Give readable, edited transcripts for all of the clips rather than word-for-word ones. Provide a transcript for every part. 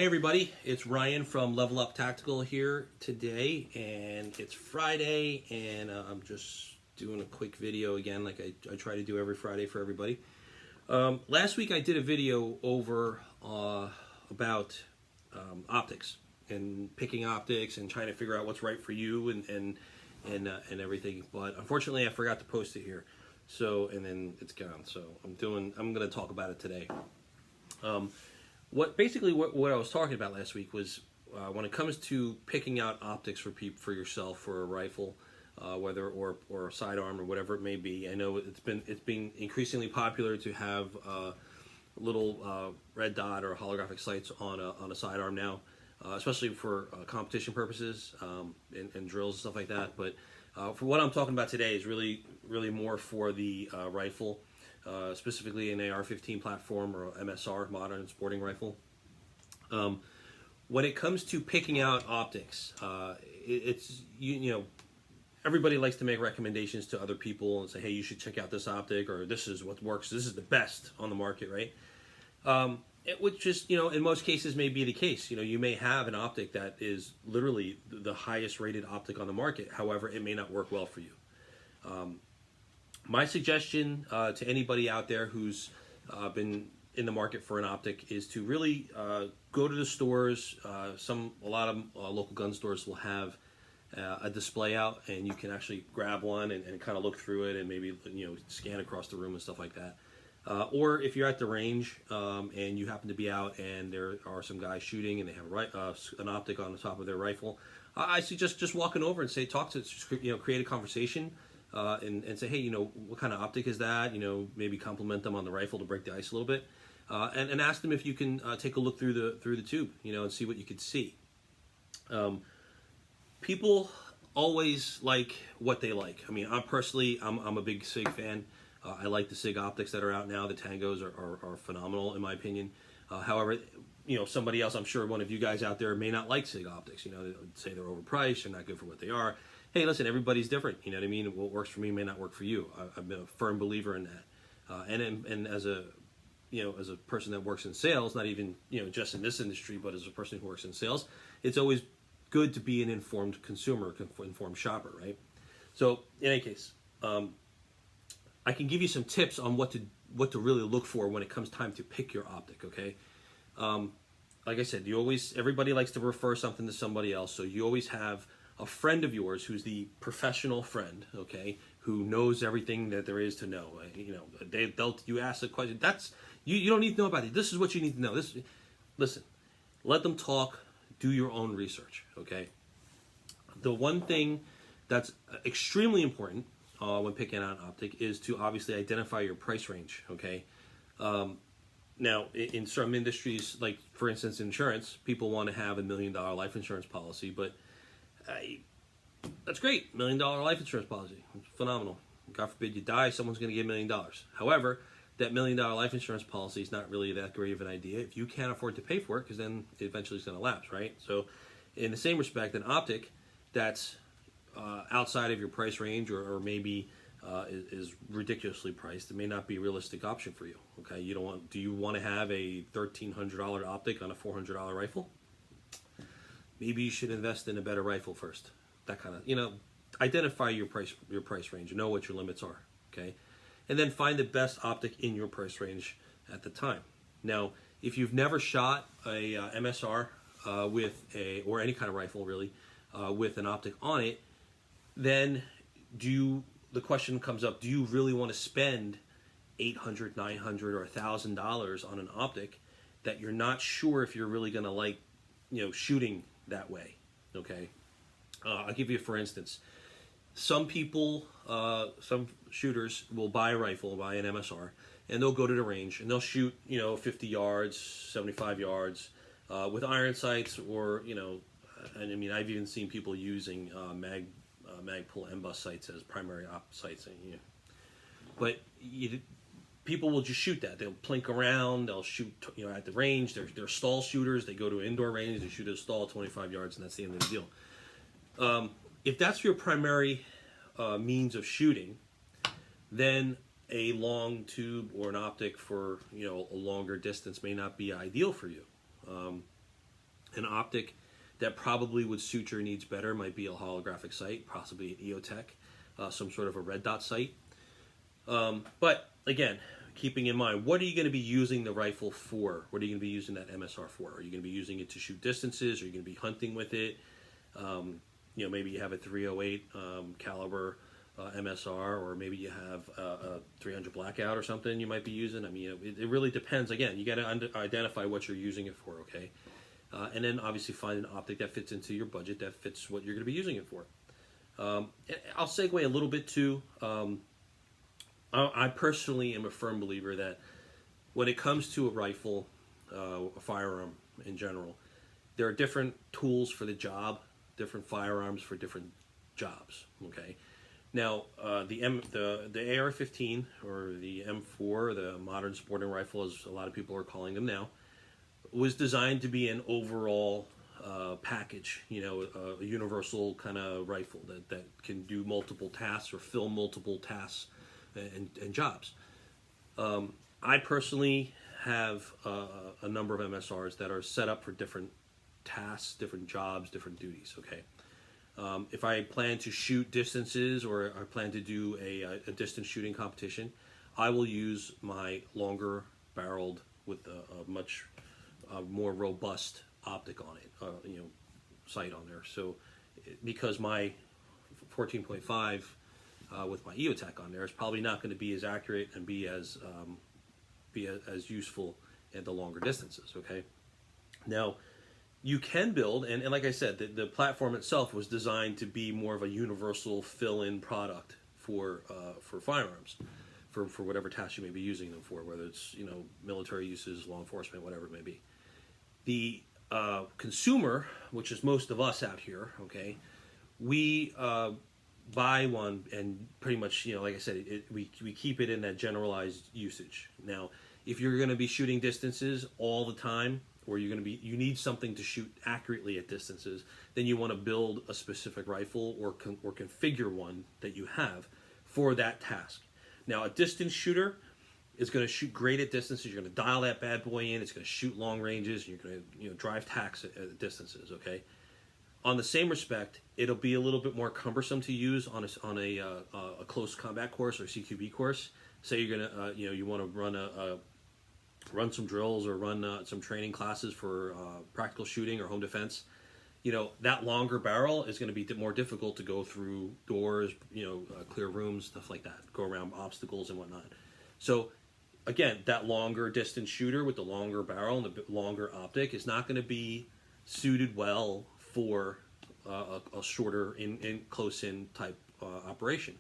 Hey everybody, it's Ryan from Level Up Tactical here today, and it's Friday, and I'm just doing a quick video again like I try to do every Friday for everybody. Last week I did a video over about optics and picking optics and trying to figure out what's right for you and everything, but unfortunately I forgot to post it here, and then it's gone. So I'm going to talk about it today. What I was talking about last week was when it comes to picking out optics for yourself for a rifle, whether or a sidearm or whatever it may be. I know it's been increasingly popular to have little red dot or holographic sights on a sidearm now, especially for competition purposes and drills and stuff like that. But for what I'm talking about today is really more for the rifle. Specifically an AR-15 platform or MSR, modern sporting rifle. When it comes to picking out optics, it's everybody likes to make recommendations to other people and say, hey, you should check out this optic, or this is what works, this is the best on the market, right? Which is, in most cases may be the case. You may have an optic that is literally the highest rated optic on the market. However, it may not work well for you. My suggestion to anybody out there who's been in the market for an optic is to really go to the stores. A lot of local gun stores will have a display out, and you can actually grab one and kind of look through it and maybe scan across the room and stuff like that. Or if you're at the range and you happen to be out and there are some guys shooting and they have an optic on the top of their rifle, I suggest just walking over and create a conversation. And say, hey, what kind of optic is that? Maybe compliment them on the rifle to break the ice a little bit, and ask them if you can take a look through the tube, and see what you could see. People always like what they like. I mean, I'm a big SIG fan. I like the SIG optics that are out now. The Tangos are phenomenal in my opinion. However, somebody else, I'm sure one of you guys out there may not like SIG optics. They would say they're overpriced, they're not good for what they are. Hey, listen, everybody's different. You know what I mean? What works for me may not work for you. I've been a firm believer in that. And as a person that works in sales, not even just in this industry, but as a person who works in sales, it's always good to be an informed consumer, informed shopper, right? So in any case, I can give you some tips on what to really look for when it comes time to pick your optic. Okay. Like I said, everybody likes to refer something to somebody else, so you always have a friend of yours who's the professional friend, okay, who knows everything that there is to know. You ask a question. You don't need to know about it. This is what you need to know. Listen, let them talk. Do your own research, okay? The one thing that's extremely important when picking out an optic is to obviously identify your price range, okay? Now, in some industries, like for instance insurance, people want to have $1 million life insurance policy, but that's great. $1 million life insurance policy. It's phenomenal. God forbid you die, someone's going to get $1 million. However, that $1 million life insurance policy is not really that great of an idea if you can't afford to pay for it, because then it eventually is going to lapse, right? So in the same respect, an optic that's outside of your price range or maybe is ridiculously priced, it may not be a realistic option for you, okay? Do you want to have a $1,300 optic on a $400 rifle? Maybe you should invest in a better rifle first. That kind of, identify your price range. Know what your limits are, okay? And then find the best optic in your price range at the time. Now, if you've never shot a MSR or any kind of rifle really, with an optic on it, then the question comes up, do you really want to spend $800, $900, or $1,000 on an optic that you're not sure if you're really going to like, shooting that way, okay? I'll give you for instance. Some people, some shooters will buy a rifle, buy an MSR, and they'll go to the range and they'll shoot, 50 yards, 75 yards, with iron sights, or, and I mean, I've even seen people using Magpul M-Bus sights as primary op sights, but people will just shoot that. They'll plink around. They'll shoot, at the range. They're stall shooters. They go to an indoor range. They shoot at a stall 25 yards, and that's the end of the deal. If that's your primary means of shooting, then a long tube or an optic for a longer distance may not be ideal for you. An optic that probably would suit your needs better might be a holographic sight, possibly an EOTech, some sort of a red dot sight. But again, keeping in mind, what are you going to be using the rifle for? What are you going to be using that MSR for? Are you going to be using it to shoot distances? Are you going to be hunting with it? Maybe you have a 308 caliber MSR, or maybe you have a 300 blackout or something you might be using. I mean, it really depends. Again, you got to identify what you're using it for, okay? And then obviously find an optic that fits into your budget, that fits what you're going to be using it for. I'll segue a little bit too. I personally am a firm believer that when it comes to a rifle, a firearm in general, there are different tools for the job, different firearms for different jobs. Okay, now the AR-15 or the M4, the modern sporting rifle, as a lot of people are calling them now, was designed to be an overall package, a universal kind of rifle that can do multiple tasks or fill multiple tasks and jobs. I personally have a number of MSRs that are set up for different tasks, different jobs, different duties, okay? If I plan to shoot distances or I plan to do a distance shooting competition, I will use my longer barreled with a much more robust optic on it, sight on there. So because my 14.5 with my EOTech on there is probably not going to be as accurate and be as useful at the longer distances, okay? Now, you can build, and like I said, the platform itself was designed to be more of a universal fill-in product for firearms, for whatever task you may be using them for, whether it's military uses, law enforcement, whatever it may be. The consumer, which is most of us out here, okay, we buy one and pretty much, like I said, we keep it in that generalized usage. Now, if you're going to be shooting distances all the time, or you need something to shoot accurately at distances, then you want to build a specific rifle or configure one that you have for that task. Now, a distance shooter is going to shoot great at distances. You're going to dial that bad boy in. It's going to shoot long ranges. You're going to drive tacks at distances. Okay. On the same respect, it'll be a little bit more cumbersome to use on a close combat course or CQB course. Say you're gonna you want to run some drills or run some training classes for practical shooting or home defense. That longer barrel is going to be more difficult to go through doors, clear rooms, stuff like that, go around obstacles and whatnot. So again, that longer distance shooter with the longer barrel and the longer optic is not going to be suited well for a shorter in close-in type operation.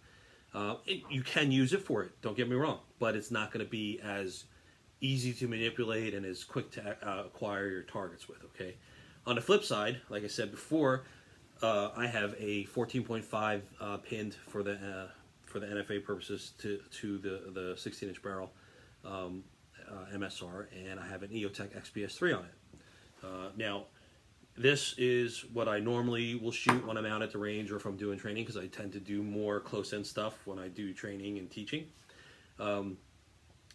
You can use it for it, don't get me wrong, but it's not going to be as easy to manipulate and as quick to acquire your targets with, okay? On the flip side, like I said before, I have a 14.5 pinned for the NFA purposes to the 16-inch barrel MSR, and I have an EOTech XPS3 on it. Now, this is what I normally will shoot when I'm out at the range or if I'm doing training, because I tend to do more close-in stuff when I do training and teaching.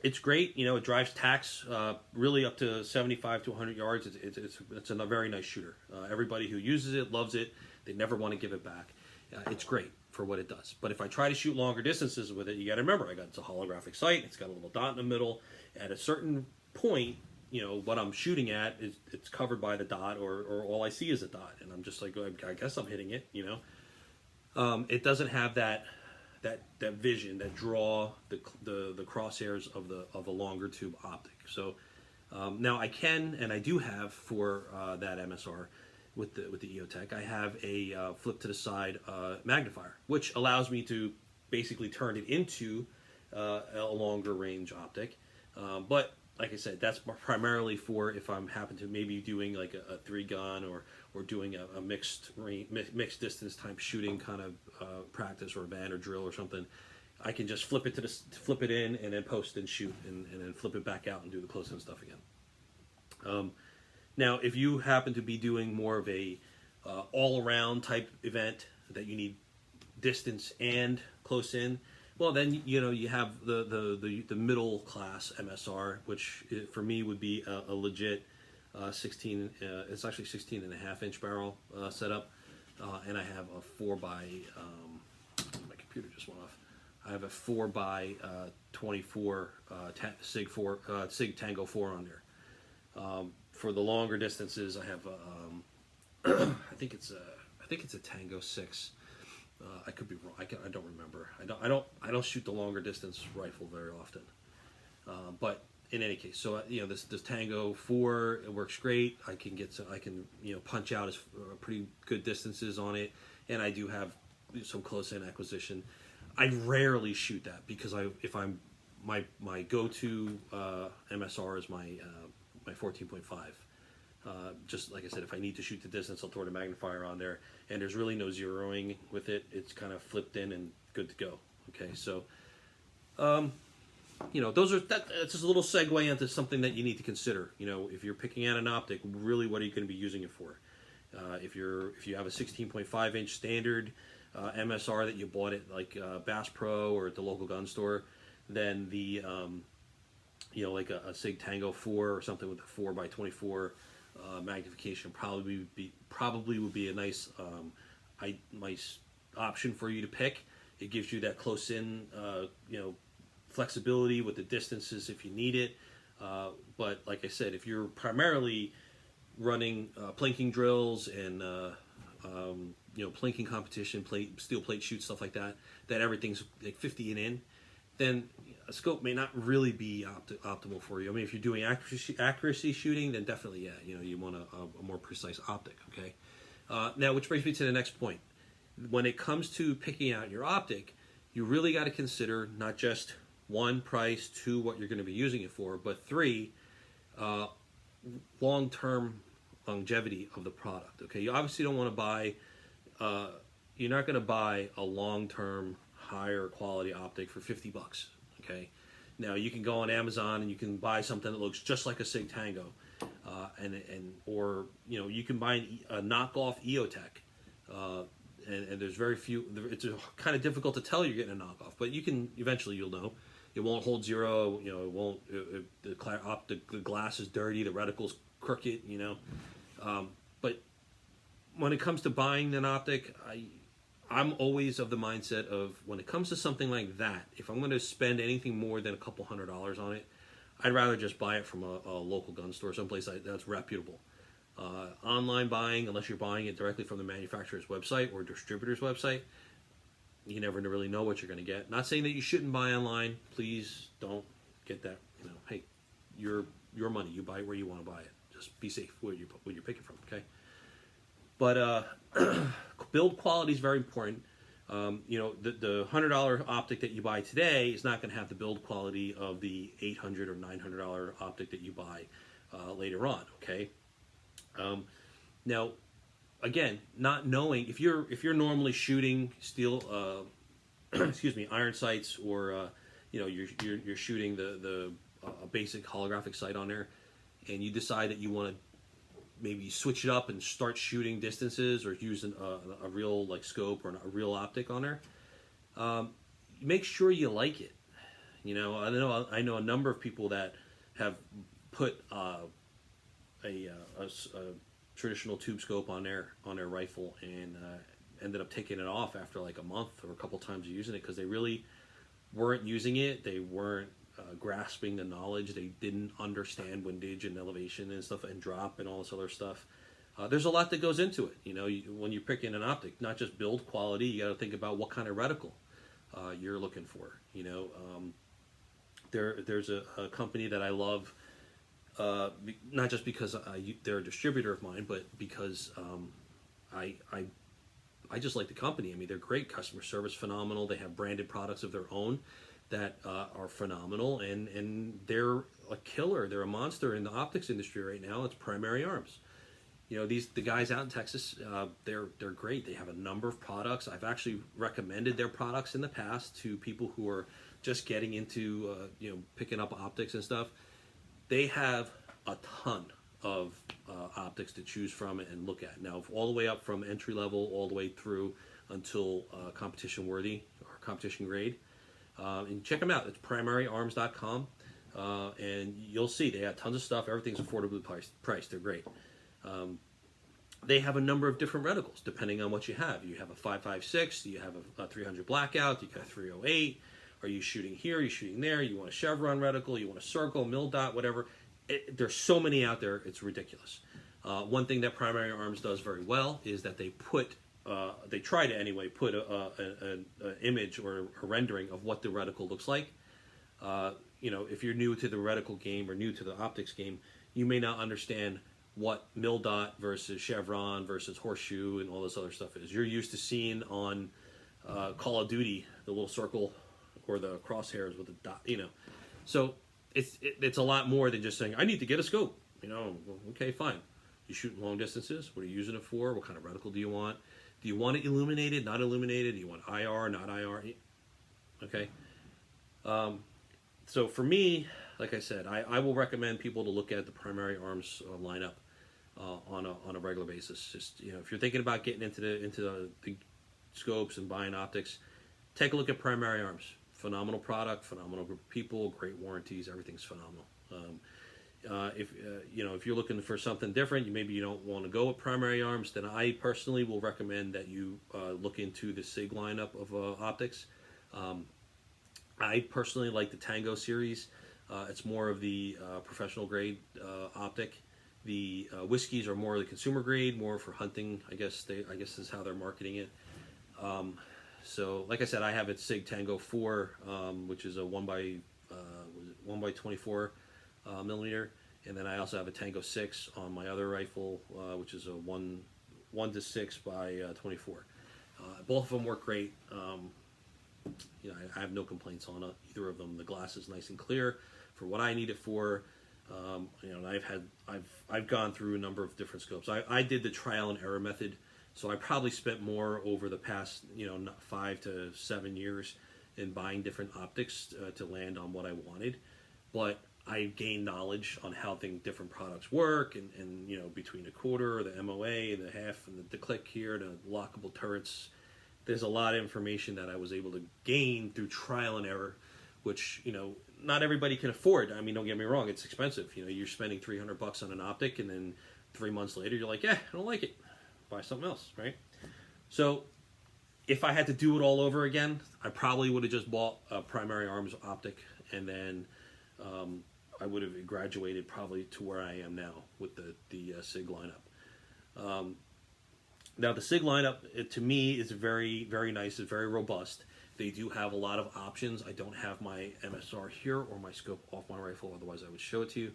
It's great, it drives tacks really up to 75 to 100 yards. It's a very nice shooter. Everybody who uses it loves it. They never want to give it back. It's great for what it does. But if I try to shoot longer distances with it, you got to remember, it's a holographic sight. It's got a little dot in the middle. At a certain point, what I'm shooting at it's covered by the dot, or all I see is a dot, and I'm just like, I guess I'm hitting it. It doesn't have that vision, that draw, the crosshairs of a longer tube optic. So now I can, and I do have for that MSR with the EOTech, I have a flip to the side magnifier, which allows me to basically turn it into a longer range optic. But like I said, that's primarily for if I'm happen to maybe doing like a 3-gun or doing a mixed distance type shooting kind of practice or event or drill or something. I can just flip it in and then post and shoot and then flip it back out and do the close-in stuff again. Now, if you happen to be doing more of a all-around type event that you need distance and close-in, well, then you have the middle class MSR, which for me would be a legit 16. It's actually 16 and a half inch barrel setup, and I have a 4 by. My computer just went off. I have a 4 by 24 Sig Tango 4 on there. For the longer distances, I have I think it's a Tango 6. I could be wrong. I don't remember. I don't shoot the longer distance rifle very often. But in any case, so this Tango 4, it works great. I can punch out pretty good distances on it, and I do have some close in acquisition. I rarely shoot that because my go-to MSR is my 14.5. Just like I said, if I need to shoot the distance, I'll throw the magnifier on there, and there's really no zeroing with it. It's kind of flipped in and good to go. Okay, so that's just a little segue into something that you need to consider. If you're picking out an optic, really, what are you going to be using it for? If you have a 16.5 inch standard MSR that you bought at like Bass Pro or at the local gun store, then the like a Sig Tango 4 or something with a 4 by 24 magnification probably would be a nice nice option for you to pick. It gives you that close in flexibility with the distances if you need it. But like I said, if you're primarily running plinking drills and plinking competition, steel plate shoot, stuff like that everything's like 50 and in, then a scope may not really be optimal for you. I mean, if you're doing accuracy shooting, then definitely, yeah, you want a more precise optic, okay? Now, which brings me to the next point. When it comes to picking out your optic, you really got to consider not just 1, price, 2, what you're going to be using it for, but 3, long-term longevity of the product, okay? You obviously don't want to buy, you're not going to buy a long-term, higher quality optic for $50, okay? Now, you can go on Amazon and you can buy something that looks just like a Sig Tango, or you can buy a knockoff EOTech, and there's very few. It's kind of difficult to tell you're getting a knockoff, but you'll know. It won't hold zero. It won't. The glass is dirty. The reticle's crooked. But when it comes to buying an optic, I'm always of the mindset of when it comes to something like that, if I'm going to spend anything more than a couple $100 on it, I'd rather just buy it from a local gun store, someplace that's reputable. Online buying, unless you're buying it directly from the manufacturer's website or distributor's website, you never really know what you're going to get. Not saying that you shouldn't buy online. Please don't get that. Hey, your money. You buy it where you want to buy it. Just be safe where you're picking from. Okay. But build quality is very important. The $100 optic that you buy today is not going to have the build quality of the $800 or $900 optic that you buy later on. Okay. Now, again, not knowing if you're normally shooting steel, iron sights, or you're shooting the basic holographic sight on there, and you decide that you want to maybe switch it up and start shooting distances or use a real scope or a real optic on there. Make sure you like it. I know a number of people that have put a traditional tube scope on their rifle and ended up taking it off after like a month or a couple times of using it because they really weren't using it. They weren't grasping the knowledge. They didn't understand windage and elevation and stuff and drop and all this other stuff. There's a lot that goes into it. When you're picking an optic, not just build quality, you got to think about what kind of reticle you're looking for. There's a company that I love, not just because they're a distributor of mine, but because I just like the company. I mean, they're great. Customer service phenomenal. They have branded products of their own that are phenomenal, and they're a killer. They're a monster in the optics industry right now. It's Primary Arms. The guys out in Texas, they're great. They have a number of products. I've actually recommended their products in the past to people who are just getting into picking up optics and stuff. They have a ton of optics to choose from and look at. Now, all the way up from entry level all the way through until competition worthy or competition grade. And check them out. It's primaryarms.com. and you'll see they have tons of stuff. Everything's affordably priced. They're great. They have a number of different reticles depending on what you have. You have a 5.56, you have a 300 blackout, you got a 308. Are you shooting here? Are you shooting there? You want a chevron reticle? You want a circle, mil dot, whatever? There's so many out there. It's ridiculous. One thing that Primary Arms does very well is that they try to anyway put an image or a rendering of what the reticle looks like. If you're new to the reticle game or new to the optics game, you may not understand what mil dot versus chevron versus horseshoe and all this other stuff is. You're used to seeing on Call of Duty the little circle or the crosshairs with the dot, So it's a lot more than just saying, I need to get a scope. Okay, fine. You shooting long distances? What are you using it for? What kind of reticle do you want? Do you want it illuminated, not illuminated? Do you want IR, not IR? Okay. So for me, like I said, I will recommend people to look at the Primary Arms lineup on a regular basis. Just if you're thinking about getting into the scopes and buying optics, take a look at Primary Arms. Phenomenal product, phenomenal group of people, great warranties, everything's phenomenal. If you're looking for something different, maybe you don't want to go with Primary Arms, then I personally will recommend that you look into the SIG lineup of optics. I personally like the Tango series. It's more of the professional grade optic. The whiskeys are more of the consumer grade, more for hunting. I guess this is how they're marketing it. So, like I said, I have a SIG Tango 4, which is a 1 by 24 millimeter, and then I also have a Tango 6 on my other rifle, which is a 1 to 6 by 24. Both of them work great. I have no complaints on either of them. The glass is nice and clear for what I need it for. I've gone through a number of different scopes. I did the trial and error method, so I probably spent more over the past 5 to 7 years in buying different optics to land on what I wanted. But I gained knowledge on how different products work, and between the quarter, the MOA, the half, and the click here, the lockable turrets. There's a lot of information that I was able to gain through trial and error, which not everybody can afford. I mean, don't get me wrong, it's expensive. You're spending $300 on an optic, and then 3 months later, you're like, I don't like it. Buy something else, right? So, if I had to do it all over again, I probably would have just bought a Primary Arms optic, and then I would have graduated probably to where I am now with the SIG lineup. Now, the SIG lineup, to me, is very, very nice. It's very robust. They do have a lot of options. I don't have my MSR here or my scope off my rifle, otherwise I would show it to you.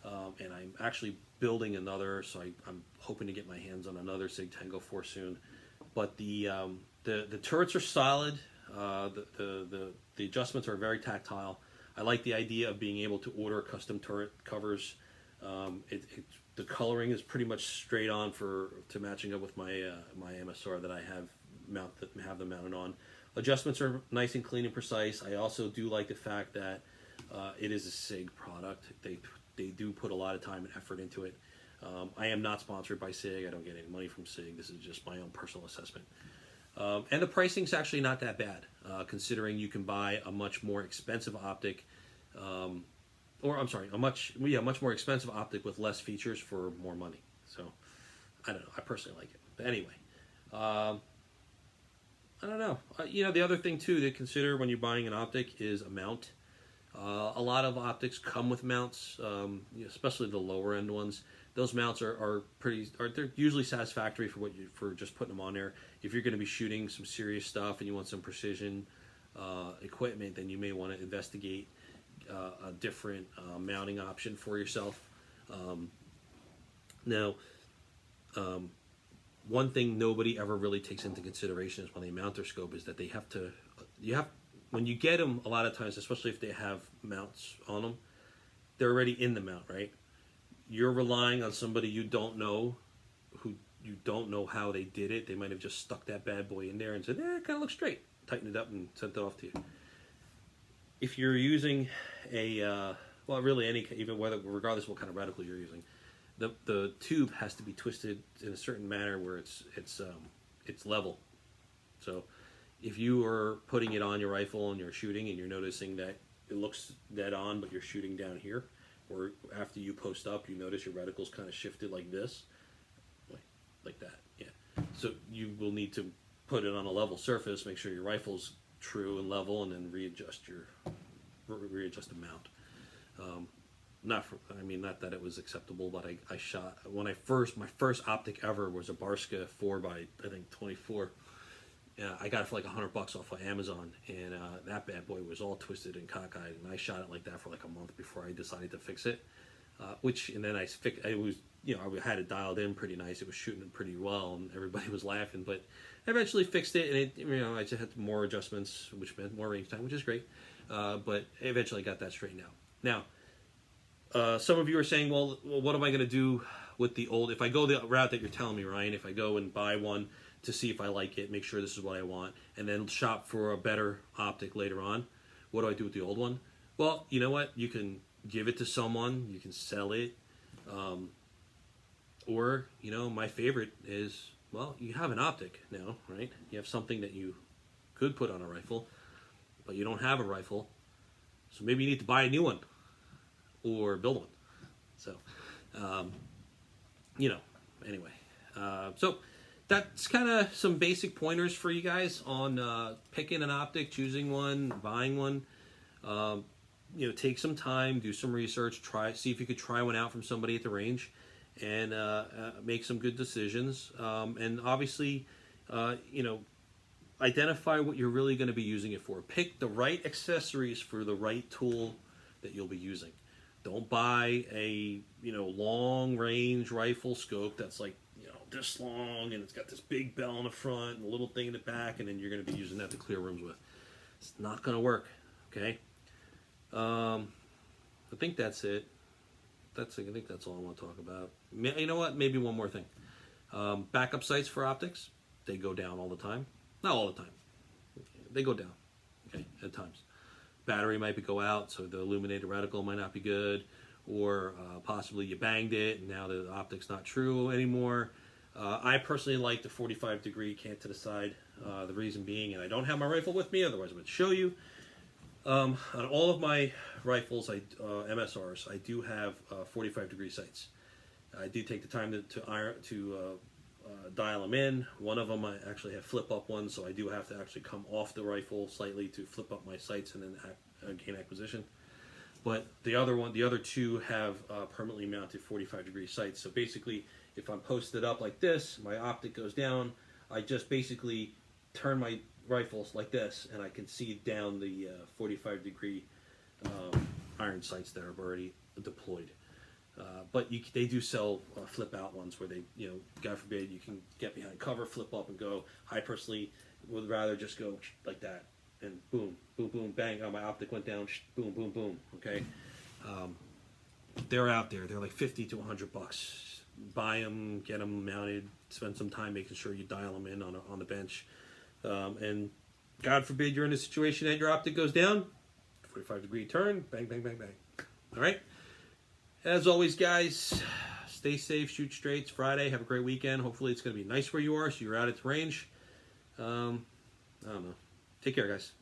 And I'm actually building another, so I'm hoping to get my hands on another SIG Tango 4 soon. But the turrets are solid. The adjustments are very tactile. I like the idea of being able to order custom turret covers. The coloring is pretty much straight on to matching up with my my MSR that I have them mounted on. Adjustments are nice and clean and precise. I also do like the fact that it is a SIG product. They do put a lot of time and effort into it. I am not sponsored by SIG. I don't get any money from SIG. This is just my own personal assessment. And the pricing's actually not that bad, considering you can buy a much more expensive optic, a much more expensive optic with less features for more money. So, I don't know. I personally like it. But anyway, I don't know. The other thing too to consider when you're buying an optic is a mount. A lot of optics come with mounts, especially the lower end ones. Those mounts they're usually satisfactory for just putting them on there. If you're going to be shooting some serious stuff and you want some precision equipment, then you may want to investigate a different mounting option for yourself. Now, one thing nobody ever really takes into consideration is when they mount their scope is that when you get them, a lot of times, especially if they have mounts on them, they're already in the mount, right? You're relying on somebody you don't know, who you don't know how they did it. They might have just stuck that bad boy in there and said, it kind of looks straight. Tighten it up and sent it off to you. If you're using regardless what kind of reticle you're using, the tube has to be twisted in a certain manner where it's level. So if you are putting it on your rifle and you're shooting and you're noticing that it looks dead on, but you're shooting down here. Or after you post up, you notice your reticle's kind of shifted like this, like that. Yeah. So you will need to put it on a level surface, make sure your rifle's true and level, and then readjust the mount. Not that it was acceptable, but I shot my first optic ever was a Barska 4x, I think 24. I got it for like $100 off of Amazon, and that bad boy was all twisted and cockeyed, and I shot it like that for like a month before I decided to fix it. And then I had it dialed in pretty nice. It was shooting it pretty well, and everybody was laughing. But I eventually fixed it, and I just had more adjustments, which meant more range time, which is great. But eventually I got that straightened out. Now, some of you are saying, well, what am I going to do with the old? If I go the route that you're telling me, Ryan, if I go and buy one to see if I like it, make sure this is what I want, and then shop for a better optic later on, what do I do with the old one? Well, you know what? You can give it to someone, you can sell it, or, my favorite is, well, you have an optic now, right? You have something that you could put on a rifle, but you don't have a rifle, so maybe you need to buy a new one or build one. So, anyway. So that's kind of some basic pointers for you guys on picking an optic, choosing one, buying one. Take some time, do some research, see if you could try one out from somebody at the range, and make some good decisions. And obviously, identify what you're really going to be using it for. Pick the right accessories for the right tool that you'll be using. Don't buy a long range rifle scope that's like this long and it's got this big bell in the front and a little thing in the back, and then you're going to be using that to clear rooms with. It's not going to work. Okay. I think that's it. I think that's all I want to talk about. You know what? Maybe one more thing. Backup sights for optics, they go down all the time. Not all the time. They go down. Okay, at times. Battery might go out, so the illuminated reticle might not be good, or possibly you banged it and now the optic's not true anymore. I personally like the 45 degree cant to the side. The reason being, and I don't have my rifle with me, otherwise I would show you. On all of my rifles, MSRs, I do have 45 degree sights. I do take the time to dial them in. One of them I actually have flip up ones, so I do have to actually come off the rifle slightly to flip up my sights and then gain acquisition. But the other two have permanently mounted 45 degree sights. So basically, if I'm posted up like this, my optic goes down. I just basically turn my rifles like this, and I can see down the 45 degree iron sights that are already deployed. But they do sell flip out ones where they, God forbid, you can get behind cover, flip up and go. I personally would rather just go like that and boom, boom, boom, bang. Oh, my optic went down. Boom, boom, boom. Okay. They're out there. They're like $50 to $100. Buy them, get them mounted, spend some time making sure you dial them in on the bench. And God forbid you're in a situation that your optic goes down, 45 degree turn, bang, bang, bang, bang. All right. As always, guys, stay safe, shoot straight. It's Friday. Have a great weekend. Hopefully it's going to be nice where you are, so you're out at the range. I don't know. Take care, guys.